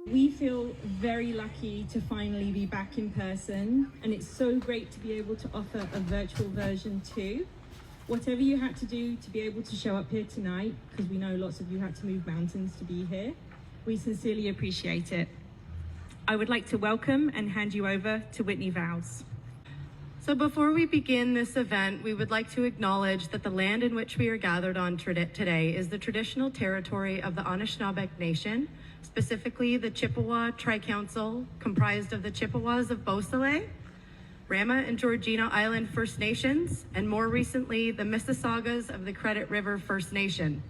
We feel very lucky to finally be back in person, and it's so great to be able to offer a virtual version too. Whatever you had to do to be able to show up here tonight, because we know lots of you had to move mountains to be here, we sincerely appreciate it. I would like to welcome and hand you over to Whitney Vowles. So before we begin this event, we would like to acknowledge that the land in which we are gathered on today is the traditional territory of the Anishinaabe Nation, specifically the Chippewa Tri-Council, comprised of the Chippewas of Beausoleil, Rama and Georgina Island First Nations, and more recently, the Mississaugas of the Credit River First Nation.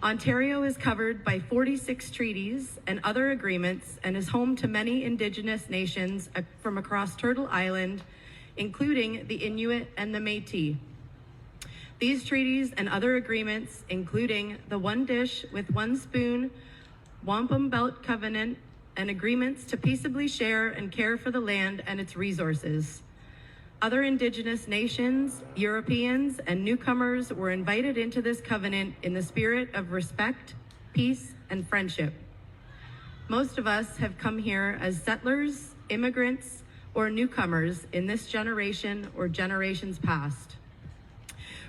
Ontario is covered by 46 treaties and other agreements and is home to many Indigenous nations from across Turtle Island, including the Inuit and the Métis. These treaties and other agreements, including the One Dish with One Spoon, Wampum Belt Covenant, and agreements to peaceably share and care for the land and its resources. Other Indigenous nations, Europeans, and newcomers were invited into this covenant in the spirit of respect, peace, and friendship. Most of us have come here as settlers, immigrants, or newcomers in this generation or generations past.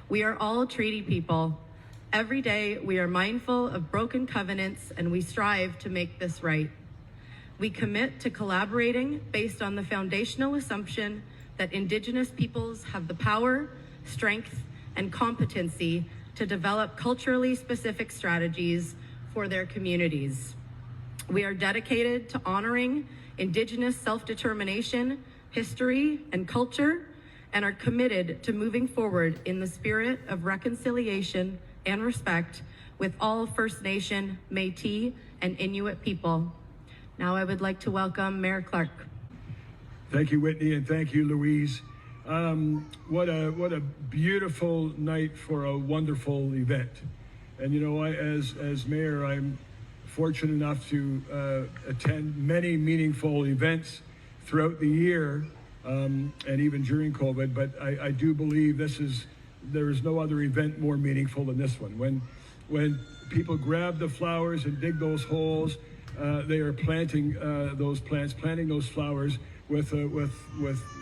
We are all treaty people. Every day we are mindful of broken covenants and we strive to make this right. We commit to collaborating based on the foundational assumption that Indigenous peoples have the power, strength, and competency to develop culturally specific strategies for their communities. We are dedicated to honoring Indigenous self-determination, history, and culture, and are committed to moving forward in the spirit of reconciliation and respect with all First Nation, Métis, and Inuit people. Now I would like to welcome Mayor Clark. Thank you, Whitney, and thank you, Louise. What a beautiful night for a wonderful event. And you know, as mayor, I'm fortunate enough to attend many meaningful events throughout the year, and even during COVID. But I do believe there is no other event more meaningful than this one. When people grab the flowers and dig those holes, they are planting those plants, planting those flowers with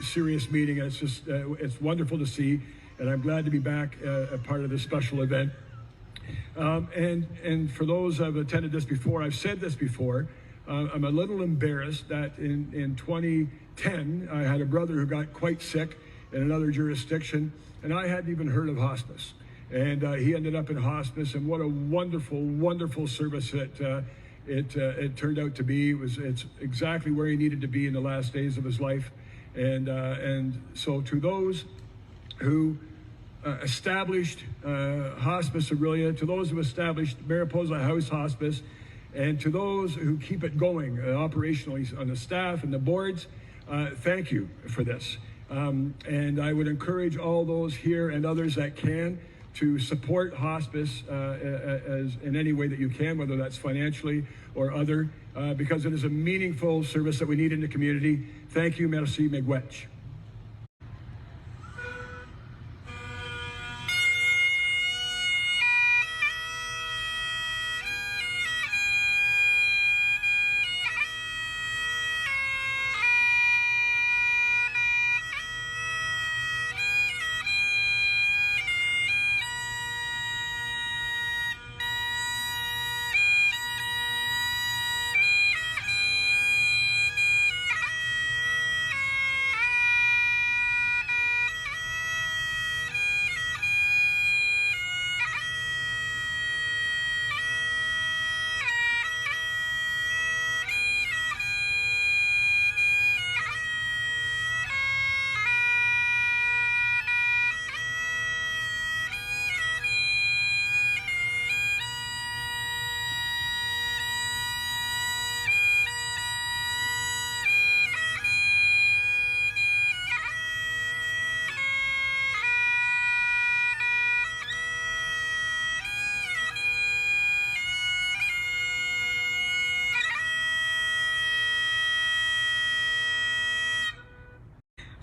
serious meaning. And it's just it's wonderful to see, and I'm glad to be back a part of this special event. And for those who have attended this before, I've said this before, I'm a little embarrassed that in 2010 I had a brother who got quite sick in another jurisdiction, and I hadn't even heard of hospice. And he ended up in hospice, and what a wonderful, wonderful service it turned out to be. It's exactly where he needed to be in the last days of his life. And so to those who established Hospice Aurelia, to those who established Mariposa House Hospice, and to those who keep it going operationally on the staff and the boards, thank you for this. And I would encourage all those here and others that can to support hospice as in any way that you can, whether that's financially or other, because it is a meaningful service that we need in the community. Thank you, merci, miigwech.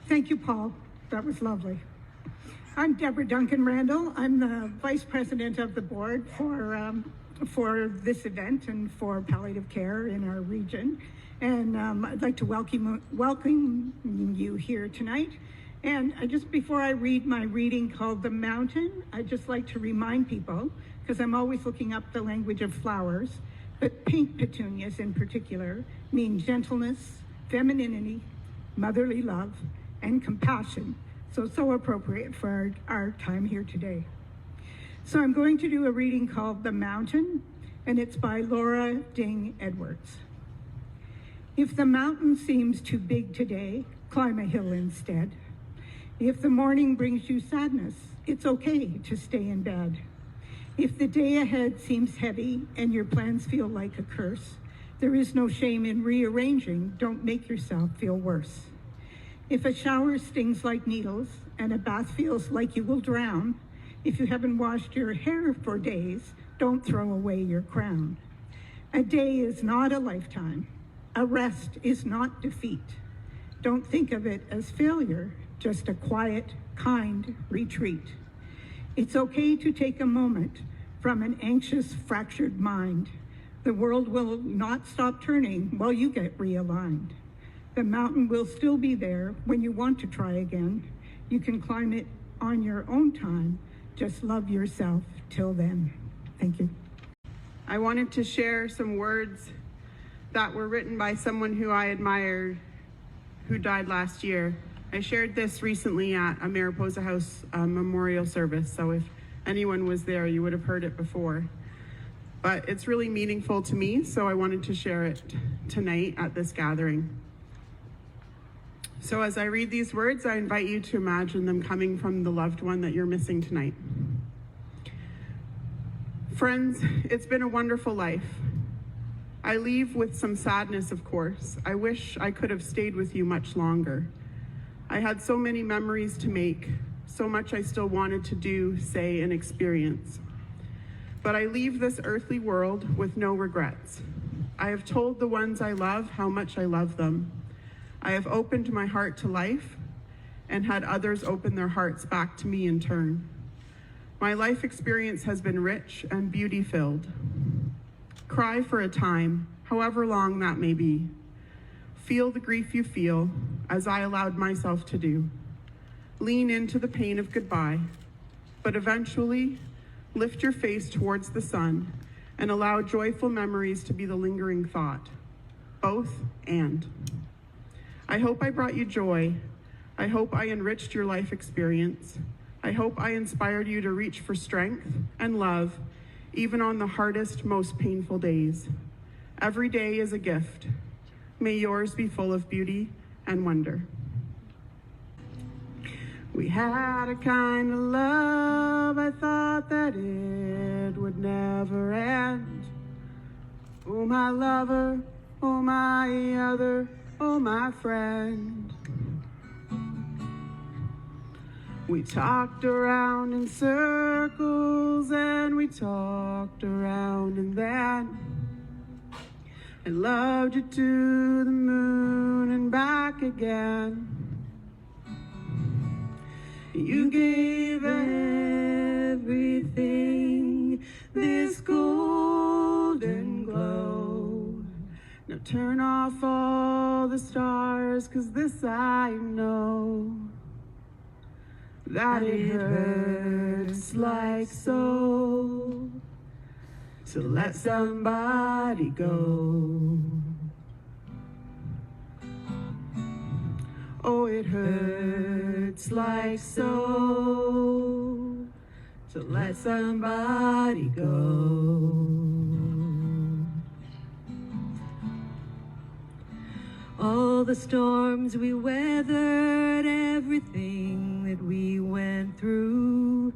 Thank you, Paul. That was lovely. I'm Deborah Duncan Randall. I'm the Vice President of the Board for this event and for palliative care in our region. And I'd like to welcome you here tonight. And before I read my reading called The Mountain, I'd just like to remind people, because I'm always looking up the language of flowers, but pink petunias in particular mean gentleness, femininity, motherly love, and compassion. So appropriate for our time here today. So I'm going to do a reading called The Mountain, and it's by Laura Ding Edwards. If the mountain seems too big today, climb a hill instead. If the morning brings you sadness, it's okay to stay in bed. If the day ahead seems heavy and your plans feel like a curse, there is no shame in rearranging. Don't make yourself feel worse. If a shower stings like needles and a bath feels like you will drown, if you haven't washed your hair for days, don't throw away your crown. A day is not a lifetime. A rest is not defeat. Don't think of it as failure, just a quiet, kind retreat. It's okay to take a moment from an anxious, fractured mind. The world will not stop turning while you get realigned. The mountain will still be there when you want to try again. You can climb it on your own time. Just love yourself till then. Thank you. I wanted to share some words that were written by someone who I admired, who died last year. I shared this recently at a Mariposa House memorial service, so if anyone was there, you would have heard it before. But it's really meaningful to me, so I wanted to share it tonight at this gathering. So as I read these words, I invite you to imagine them coming from the loved one that you're missing tonight. Friends, it's been a wonderful life. I leave with some sadness, of course. I wish I could have stayed with you much longer. I had so many memories to make, so much I still wanted to do, say, and experience. But I leave this earthly world with no regrets. I have told the ones I love how much I love them. I have opened my heart to life and had others open their hearts back to me in turn. My life experience has been rich and beauty-filled. Cry for a time, however long that may be. Feel the grief you feel, as I allowed myself to do. Lean into the pain of goodbye, but eventually lift your face towards the sun and allow joyful memories to be the lingering thought. Both and. I hope I brought you joy. I hope I enriched your life experience. I hope I inspired you to reach for strength and love, even on the hardest, most painful days. Every day is a gift. May yours be full of beauty and wonder. We had a kind of love, I thought that it would never end. Oh, my lover, oh, my other, oh, my friend. We talked around in circles and we talked around, and then I loved you to the moon and back again. You gave everything this golden glow. Now turn off all the stars, 'cause this I know, that it hurts like so to let somebody go. Oh, it hurts like so to let somebody go. All the storms we weathered, everything that we went through.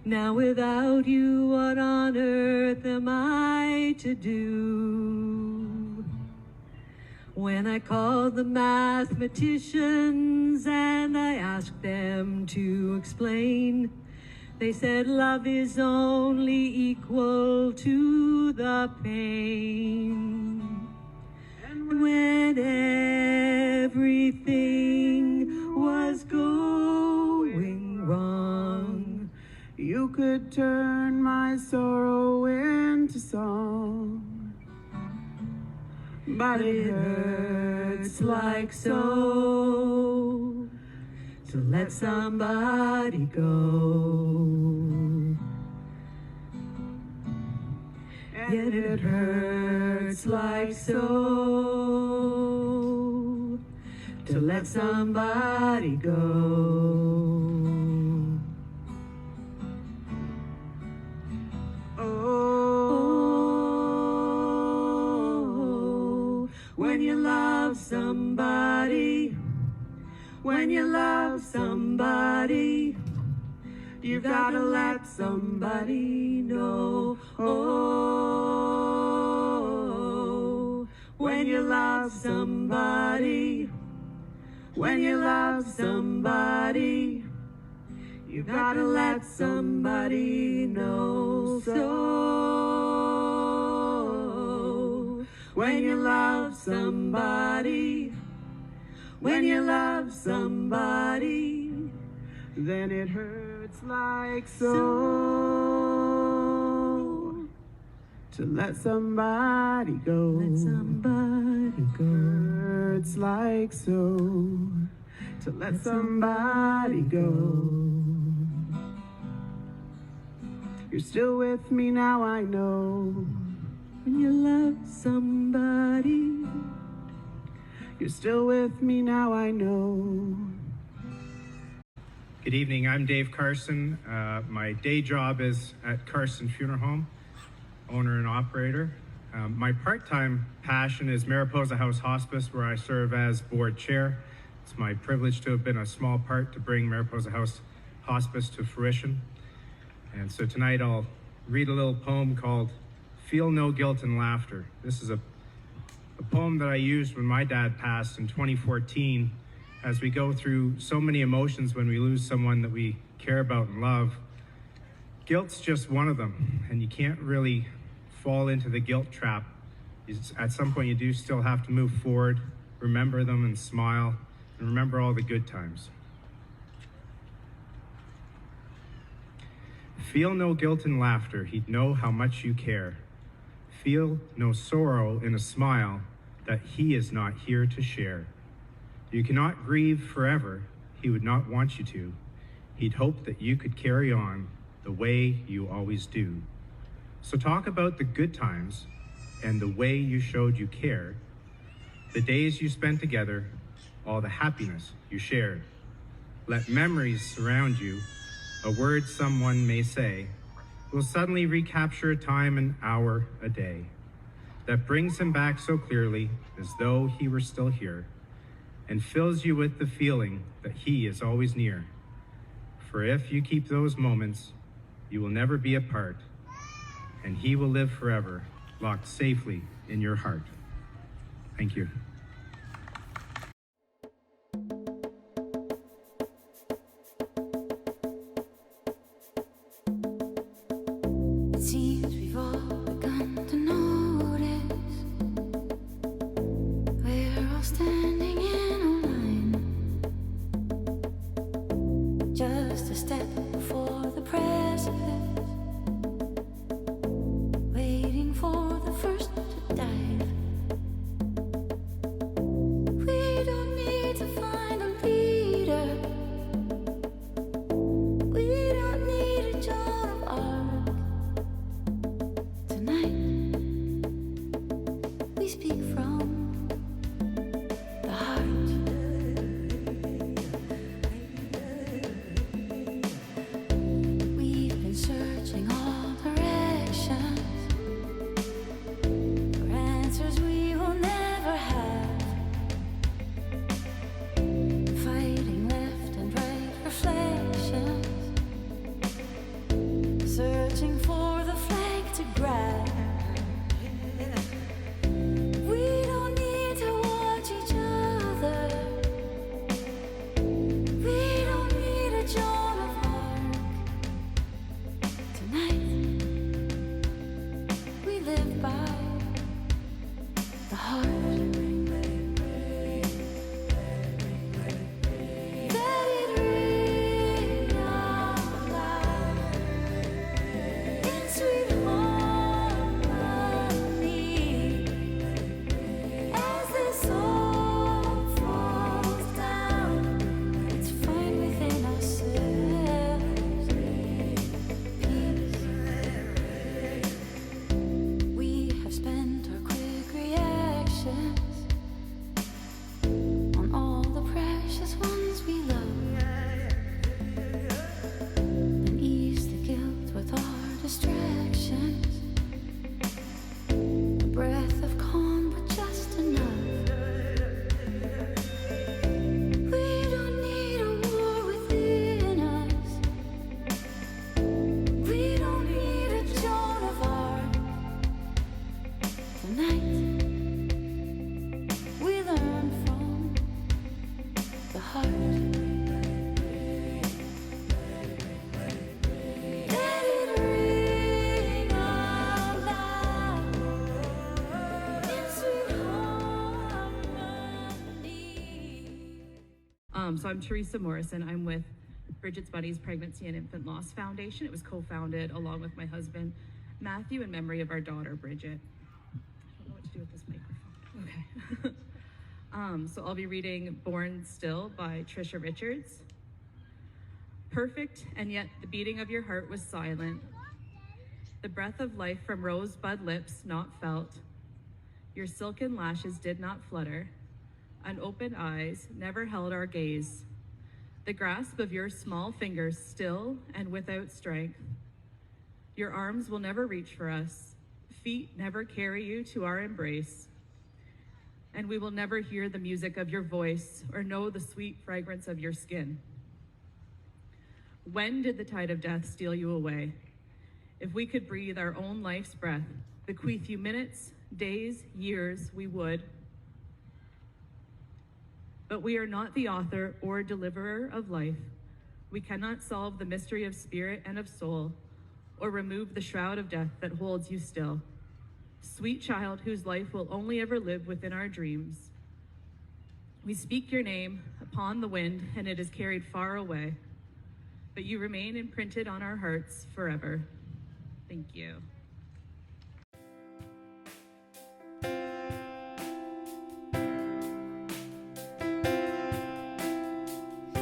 Now without you, what on earth am I to do? When I called the mathematicians and I asked them to explain, they said love is only equal to the pain. And when everything was going wrong, could turn my sorrow into song, but it hurts like so to let somebody go. And it hurts like so to let somebody go. Oh, when you love somebody, when you love somebody, you've got to let somebody know. Oh, when you love somebody, when you love somebody, you've got to let somebody know. So, when you love somebody, when you love somebody, then it hurts like so to let somebody go. Let somebody go. Hurts like so to let somebody go. You're still with me now, I know. When you love somebody, you're still with me now, I know. Good evening, I'm Dave Carson. My day job is at Carson Funeral Home, owner and operator. My part-time passion is Mariposa House Hospice, where I serve as board chair. It's my privilege to have been a small part to bring Mariposa House Hospice to fruition. And so tonight I'll read a little poem called Feel No Guilt and Laughter. This is a poem that I used when my dad passed in 2014. As we go through so many emotions when we lose someone that we care about and love, guilt's just one of them, and you can't really fall into the guilt trap. At some point you do still have to move forward, remember them and smile, and remember all the good times. Feel no guilt and laughter, he'd know how much you care. Feel no sorrow in a smile that he is not here to share. You cannot grieve forever, he would not want you to. He'd hope that you could carry on the way you always do. So talk about the good times and the way you showed you cared, the days you spent together, all the happiness you shared. Let memories surround you, a word someone may say will suddenly recapture a time, an hour, a day that brings him back so clearly as though he were still here, and fills you with the feeling that he is always near. For if you keep those moments, you will never be apart, and he will live forever, locked safely in your heart. Thank you. It seems we've all begun to notice we're all standing in a line, just a step before the precipice, waiting for the first to dive. We don't need to find a leader. We don't need a Joan of Arc. Tonight, we speak from the heart. We've been searching all directions for answers we will never have, fighting left and right reflections, searching for the flag to grab. We don't need to watch each other. We don't need a Joan of Arc. Tonight, we live by the heart. Let it ring out loud. So I'm Teresa Morrison. I'm with Bridget's Buddies Pregnancy and Infant Loss Foundation. It was co-founded along with my husband, Matthew, in memory of our daughter, Bridget. I don't know what to do with this microphone. Okay. So I'll be reading Born Still by Trisha Richards. Perfect, and yet the beating of your heart was silent. The breath of life from rosebud lips not felt. Your silken lashes did not flutter. Unopened eyes never held our gaze. The grasp of your small fingers still and without strength. Your arms will never reach for us. Feet never carry you to our embrace. And we will never hear the music of your voice or know the sweet fragrance of your skin. When did the tide of death steal you away? If we could breathe our own life's breath, bequeath you minutes, days, years, we would. But we are not the author or deliverer of life. We cannot solve the mystery of spirit and of soul, or remove the shroud of death that holds you still. Sweet child whose life will only ever live within our dreams. We speak your name upon the wind, and it is carried far away. But you remain imprinted on our hearts forever. Thank you.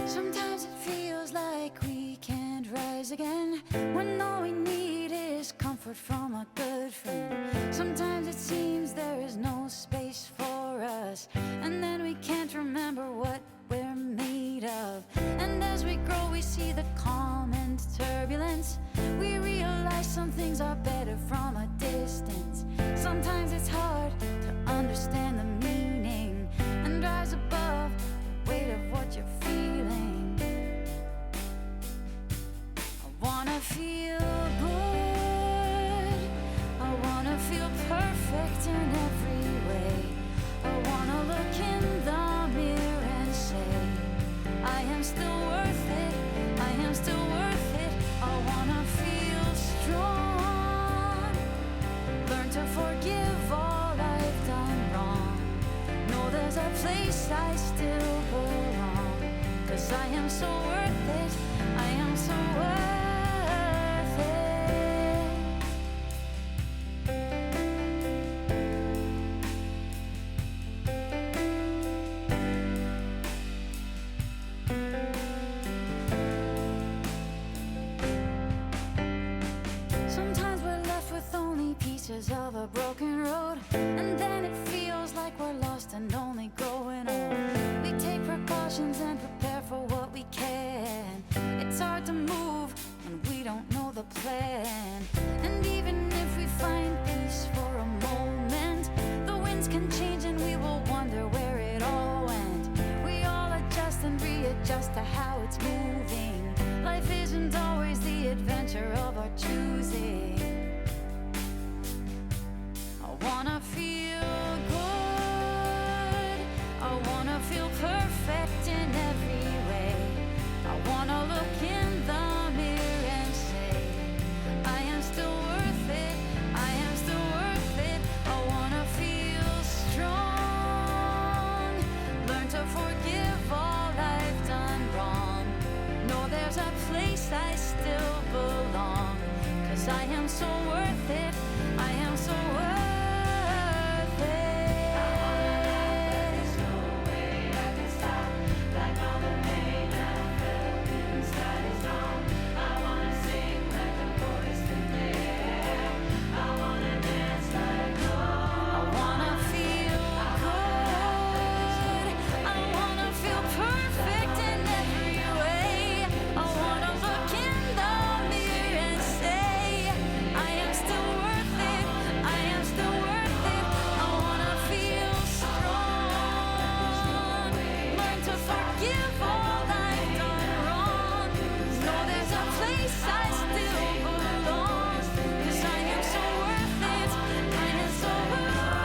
Sometimes it feels like we can't rise again, when all we need is comfort from a good friend. Sometimes it seems there is no space for us, and then we can't remember what we're made of. And as we grow, we see the calm and turbulence. We realize some things are better from a distance. Sometimes it's hard to understand the meaning and rise above the weight of what you're feeling. I wanna feel good. I wanna feel perfect in every way. I wanna look in the mirror and say, I am still worth it. I am still worth it. I wanna feel strong. Learn to forgive all I've done wrong. Know there's a place I still belong. 'Cause I am so worth it. I am so worth it. Sometimes we're left with only pieces of a broken road, and then it feels like we're lost and only growing old. We take precautions and prepare for what we can. It's hard to move when we don't know the plan. And even if we find peace for a moment, the winds can change and we will wonder where it all went. We all adjust and readjust to how it's moving. Life isn't always the adventure of our choosing. I wanna feel good. I wanna feel perfect in every way. I wanna look in the mirror and say, I am still worth it. I am still worth it. I wanna feel strong. Learn to forgive all I've done wrong. Know there's a place I still belong. 'Cause I am so worth it. I am so worth it. I wanna laugh, but there's no way I can stop. Like all the pain I felt inside is gone. I wanna sing like a voice in there. I wanna dance like gold. I wanna feel good. I wanna feel perfect in every way. I wanna look in the mirror and say, I am still worth it. I am still worth it. I wanna feel strong. Learn to forgive all I've done wrong. Know there's a place I still belong. 'Cause I am so worth it. I am so worth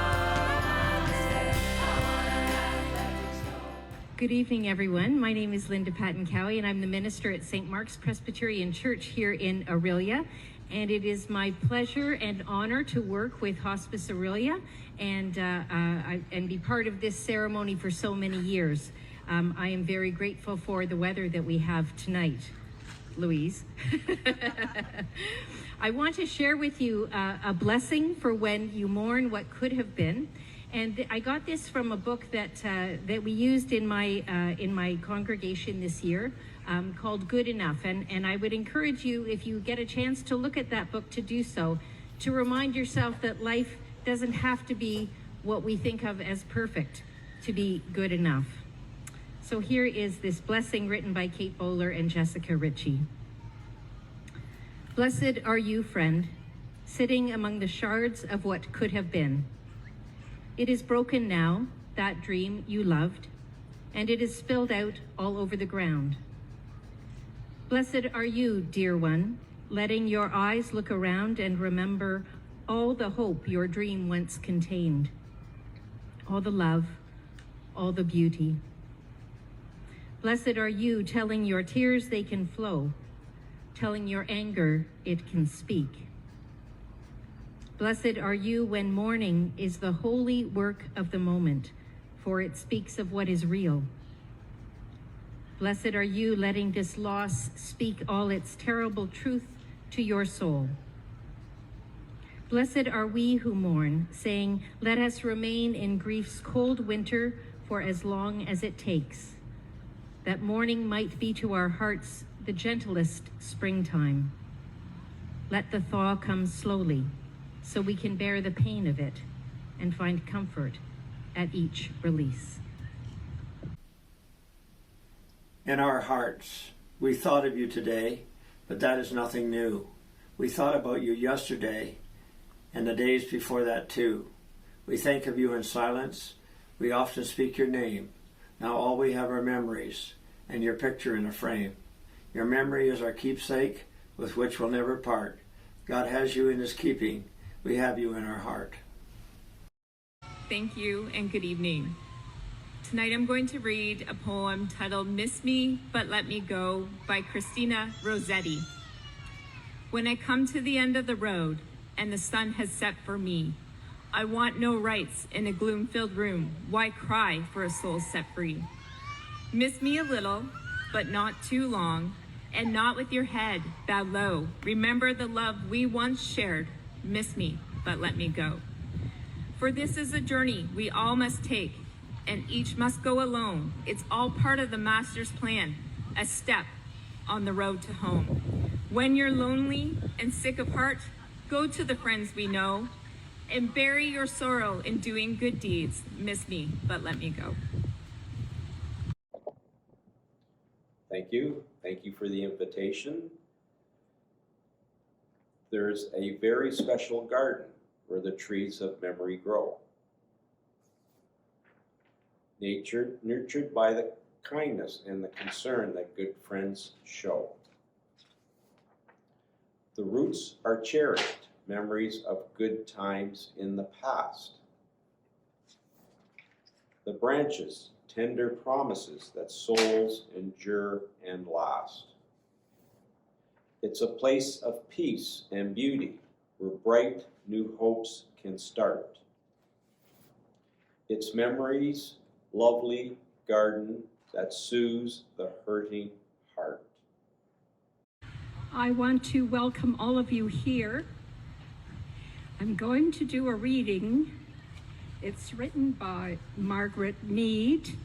it. I wanna laugh like there's no. Good evening, everyone. My name is Linda Patton-Cowie, and I'm the minister at St. Mark's Presbyterian Church here in Aurelia. And it is my pleasure and honor to work with Hospice Aurelia and be part of this ceremony for so many years. I am very grateful for the weather that we have tonight, Louise. I want to share with you a blessing for when you mourn what could have been. And I got this from a book that we used in my congregation this year, called Good Enough. And I would encourage you, if you get a chance to look at that book, to do so, to remind yourself that life doesn't have to be what we think of as perfect to be good enough. So here is this blessing written by Kate Bowler and Jessica Ritchie. Blessed are you, friend, sitting among the shards of what could have been. It is broken now, that dream you loved, and it is spilled out all over the ground. Blessed are you, dear one, letting your eyes look around and remember all the hope your dream once contained, all the love, all the beauty. Blessed are you, telling your tears they can flow, telling your anger it can speak. Blessed are you when mourning is the holy work of the moment, for it speaks of what is real. Blessed are you letting this loss speak all its terrible truth to your soul. Blessed are we who mourn, saying, let us remain in grief's cold winter for as long as it takes, that mourning might be to our hearts the gentlest springtime. Let the thaw come slowly, so we can bear the pain of it and find comfort at each release. In our hearts, we thought of you today, but that is nothing new. We thought about you yesterday and the days before that too. We think of you in silence. We often speak your name. Now all we have are memories and your picture in a frame. Your memory is our keepsake with which we'll never part. God has you in his keeping. We have you in our heart. Thank you and good evening. Tonight I'm going to read a poem titled Miss Me But Let Me Go by Christina Rossetti. When I come to the end of the road and the sun has set for me, I want no rights in a gloom-filled room. Why cry for a soul set free? Miss me a little, but not too long, and not with your head bowed low. Remember the love we once shared. Miss me, but let me go. For this is a journey we all must take, and each must go alone. It's all part of the Master's plan, a step on the road to home. When you're lonely and sick of heart, go to the friends we know, and bury your sorrow in doing good deeds. Miss me, but let me go. Thank you. Thank you for the invitation. There's a very special garden where the trees of memory grow. Nature nurtured by the kindness and the concern that good friends show. The roots are cherished, memories of good times in the past. The branches, tender promises that souls endure and last. It's a place of peace and beauty where bright new hopes can start. It's memories, lovely garden that soothes the hurting heart. I want to welcome all of you here. I'm going to do a reading. It's written by Margaret Mead,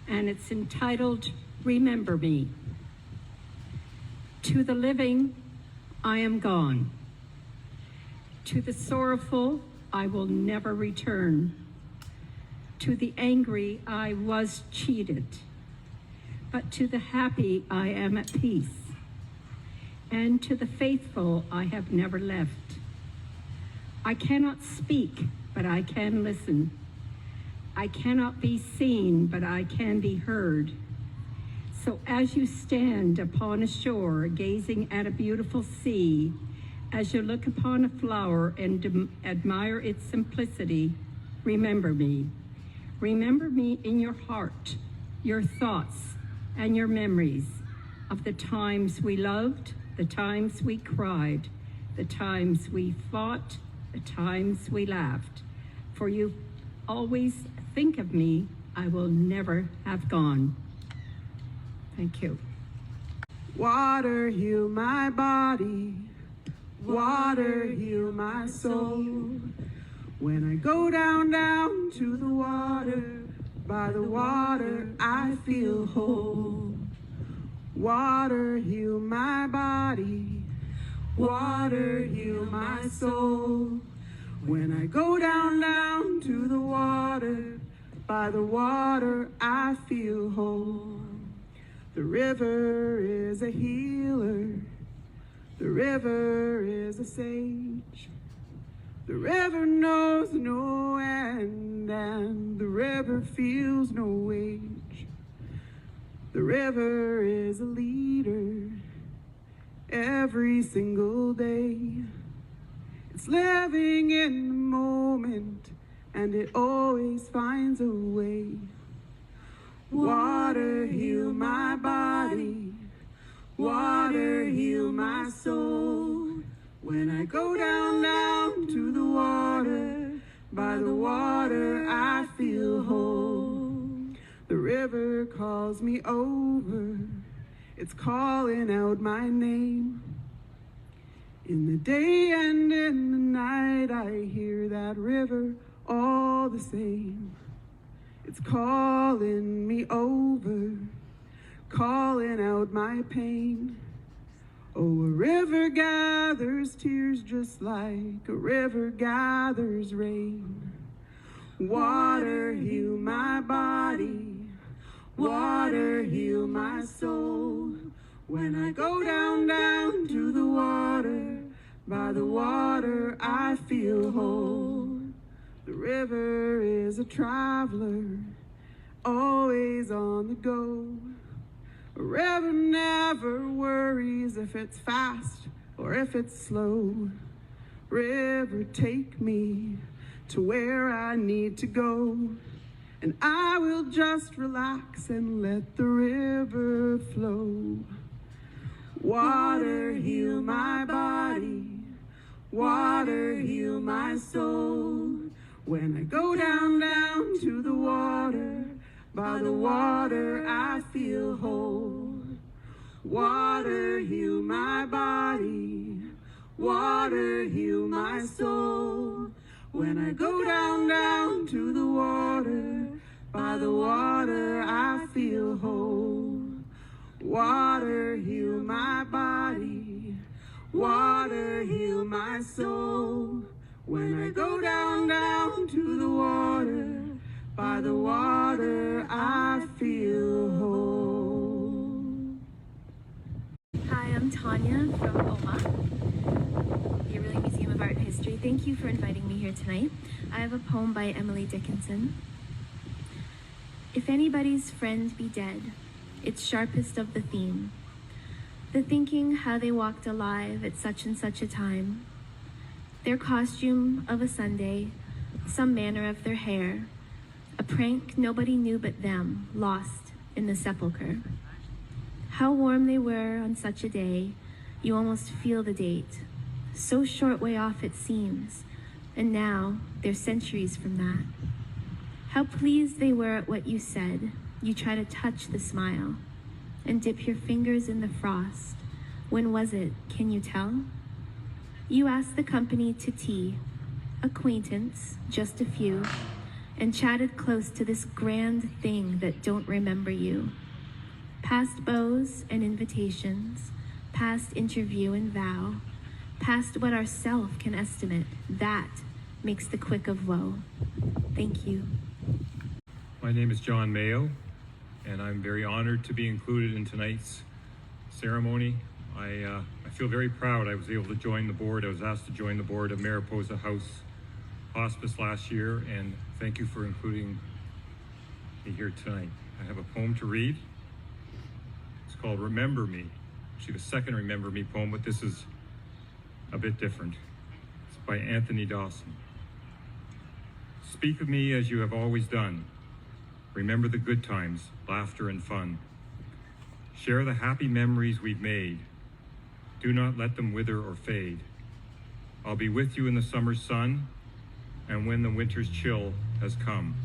and it's entitled, Remember Me. To the living, I am gone. To the sorrowful, I will never return. To the angry, I was cheated. But to the happy, I am at peace. And to the faithful, I have never left. I cannot speak, but I can listen. I cannot be seen, but I can be heard. So as you stand upon a shore, gazing at a beautiful sea, as you look upon a flower and admire its simplicity, remember me. Remember me in your heart, your thoughts, and your memories of the times we loved, the times we cried, the times we fought, the times we laughed. For you always think of me, I will never have gone. Thank you. Water, heal my body. Water, heal my soul. When I go down, down to the water, by the water I feel whole. Water, heal my body. Water, heal my soul. When I go down, down to the water, by the water I feel whole. The river is a healer. The river is a sage. The river knows no end, and the river feels no age. The river is a leader every single day. It's living in the moment, and it always finds a way. Water, heal my body. Water, heal my soul. When I go down, down to the water, by the water I feel whole. The river calls me over. It's calling out my name. In the day and in the night, I hear that river all the same. It's calling me over, calling out my pain. Oh, a river gathers tears just like a river gathers rain. Water, heal my body. Water, heal my soul. When I go down, down to the water, by the water I feel whole. The river is a traveler, always on the go. A river never worries if it's fast or if it's slow. River, take me to where I need to go, and I will just relax and let the river flow. Water, heal my body. Water, heal my soul. When I go down, down to the water, by the water I feel whole. Water, heal my body. Water, heal my soul. When I go down, down to the water, by the water I feel whole. Water, heal my body. Water, heal my soul. When I go down, down to the water, by the water I feel whole. Hi, I'm Tanya from OMA, the Yearly Museum of Art and History. Thank you for inviting me here tonight. I have a poem by Emily Dickinson. If anybody's friend be dead, it's sharpest of the theme. The thinking how they walked alive at such and such a time. Their costume of a Sunday, some manner of their hair, a prank nobody knew but them, lost in the sepulchre. How warm they were on such a day, you almost feel the date. So short way off it seems, and now they're centuries from that. How pleased they were at what you said. You try to touch the smile and dip your fingers in the frost. When was it, can you tell? You asked the company to tea, acquaintance, just a few, and chatted close to this grand thing that don't remember you. Past bows and invitations, past interview and vow, past what ourself can estimate, that makes the quick of woe. Thank you. My name is John Mayo, and I'm very honored to be included in tonight's ceremony. I feel very proud I was able to join the board. I was asked to join the board of Mariposa House Hospice last year, and thank you for including me here tonight. I have a poem to read. It's called Remember Me. Actually, the second Remember Me poem, but this is a bit different. It's by Anthony Dawson. Speak of me as you have always done. Remember the good times, laughter and fun. Share the happy memories we've made. Do not let them wither or fade. I'll be with you in the summer's sun, and when the winter's chill has come.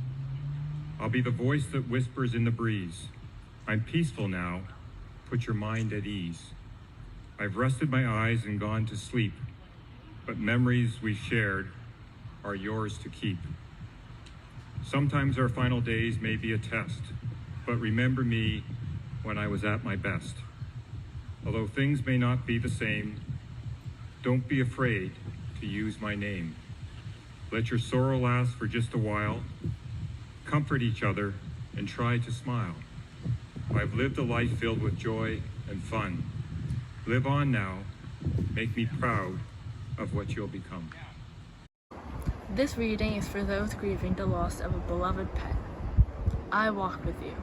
I'll be the voice that whispers in the breeze. I'm peaceful now, put your mind at ease. I've rested my eyes and gone to sleep, but memories we've shared are yours to keep. Sometimes our final days may be a test, but remember me when I was at my best. Although things may not be the same, don't be afraid to use my name. Let your sorrow last for just a while. Comfort each other and try to smile. I've lived a life filled with joy and fun. Live on now. Make me proud of what you'll become. This reading is for those grieving the loss of a beloved pet. I walked with you.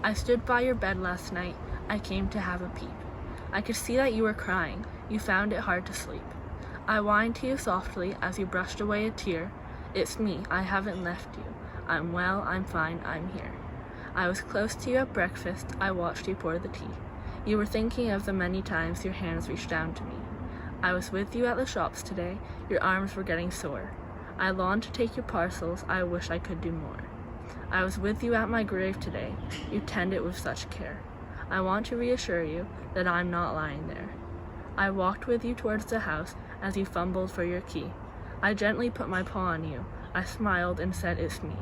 I stood by your bed last night. I came to have a peep. I could see that you were crying. You found it hard to sleep. I whined to you softly as you brushed away a tear. It's me, I haven't left you. I'm well, I'm fine, I'm here. I was close to you at breakfast. I watched you pour the tea. You were thinking of the many times your hands reached down to me. I was with you at the shops today. Your arms were getting sore. I longed to take your parcels. I wish I could do more. I was with you at my grave today. You tend it with such care. I want to reassure you that I'm not lying there. I walked with you towards the house as you fumbled for your key. I gently put my paw on you. I smiled and said, it's me.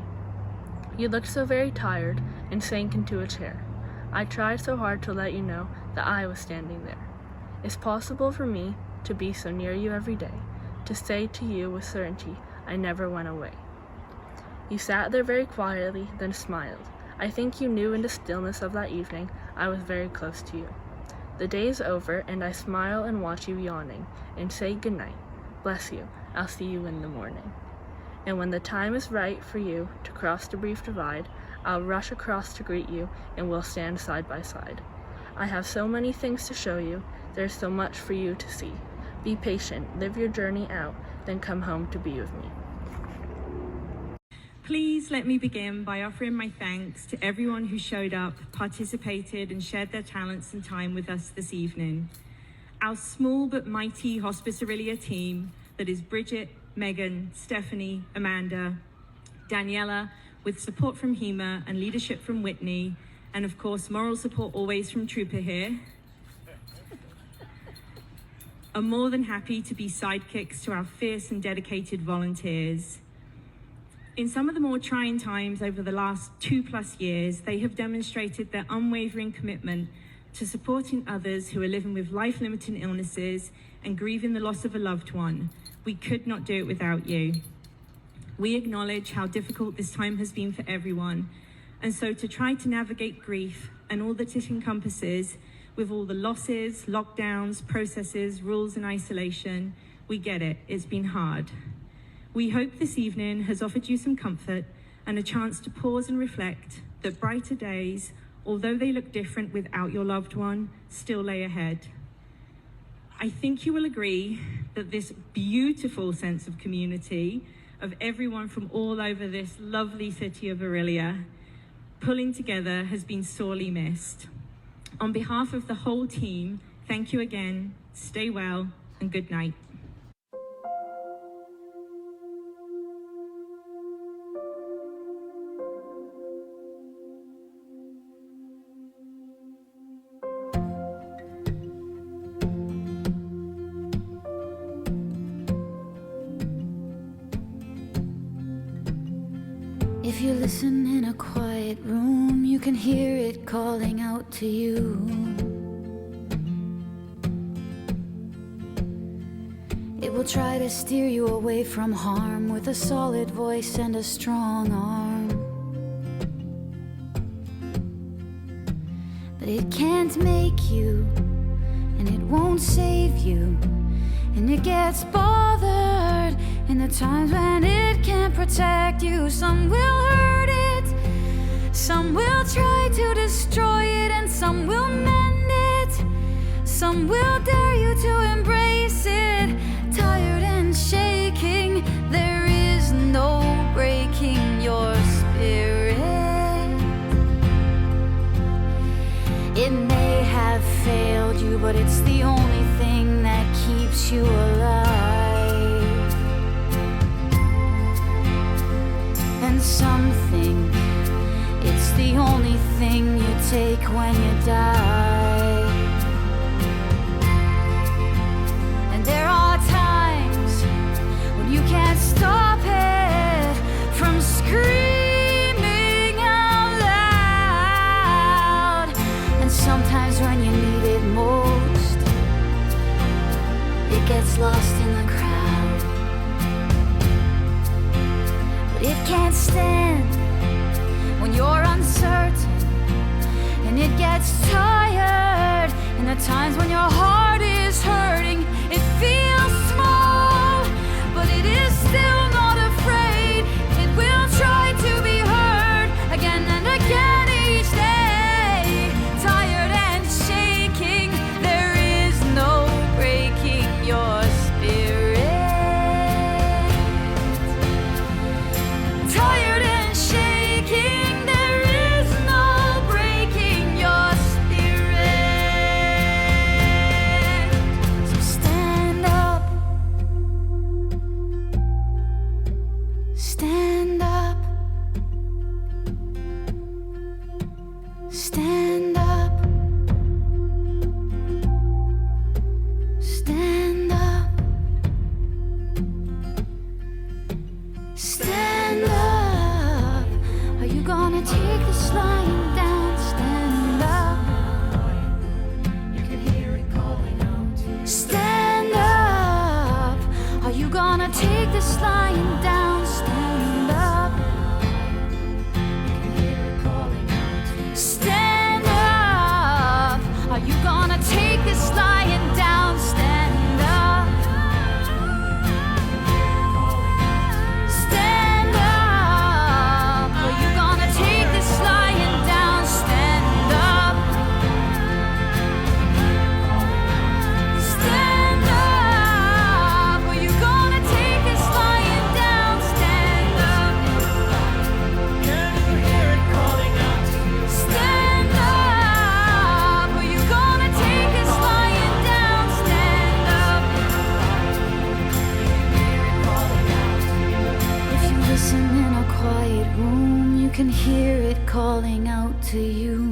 You looked so very tired and sank into a chair. I tried so hard to let you know that I was standing there. It's possible for me to be so near you every day, to say to you with certainty I never went away. You sat there very quietly, then smiled. I think you knew in the stillness of that evening I was very close to you. The day is over, and I smile and watch you yawning, and say good night. Bless you, I'll see you in the morning. And when the time is right for you to cross the brief divide, I'll rush across to greet you, and we'll stand side by side. I have so many things to show you, there's so much for you to see. Be patient, live your journey out, then come home to be with me. Please let me begin by offering my thanks to everyone who showed up, participated, and shared their talents and time with us this evening. Our small but mighty Hospice Aurelia team, that is Bridget, Megan, Stephanie, Amanda, Daniela, with support from Hema and leadership from Whitney, and of course moral support always from Trooper here, are more than happy to be sidekicks to our fierce and dedicated volunteers. In some of the more trying times over the last 2+ years, they have demonstrated their unwavering commitment to supporting others who are living with life-limiting illnesses and grieving the loss of a loved one. We could not do it without you. We acknowledge how difficult this time has been for everyone, and so to try to navigate grief and all that it encompasses, with all the losses, lockdowns, processes, rules, and isolation, we get it, it's been hard. We hope this evening has offered you some comfort and a chance to pause and reflect that brighter days, although they look different without your loved one, still lay ahead. I think you will agree that this beautiful sense of community, of everyone from all over this lovely city of Aurelia, pulling together has been sorely missed. On behalf of the whole team, thank you again, stay well, and good night. If you listen in a quiet room, you can hear it calling out to you. It will try to steer you away from harm with a solid voice and a strong arm. But it can't make you, and it won't save you, and it gets bothered in the times when it can't protect you. Some will hurt it, some will try to destroy it, and some will mend it. Some will dare you to embrace it. Tired and shaking, there is no breaking your spirit. It may have failed you, but it's the only thing that keeps you alive. And something, it's the only thing you take when you die. lost in the crowd, but it can't stand when you're uncertain, and it gets tired. In the times when your heart is hurting, it feels small, but it is still not afraid. It will try to be heard again and again each day. Tired and shaking, there is no breaking your spirit. Tired and shaking, there is no breaking your spirit. So stand up, stand up, stand up, stand up, stand up. Are you gonna take this lying down? Stand up. You can hear it calling out. Stand up. Are you gonna take this lying down? Stand up. You can hear it calling out. Stand up. Are you gonna take this lying down? Stand up. Stand up. Are you gonna take this lying down? Stand up. Stand up. Are you gonna take this lying down? Stand up. Can you hear it calling out? Stand up. Are you gonna take this lying down? Stand up. If you listen in a quiet room, you can hear it calling out to you.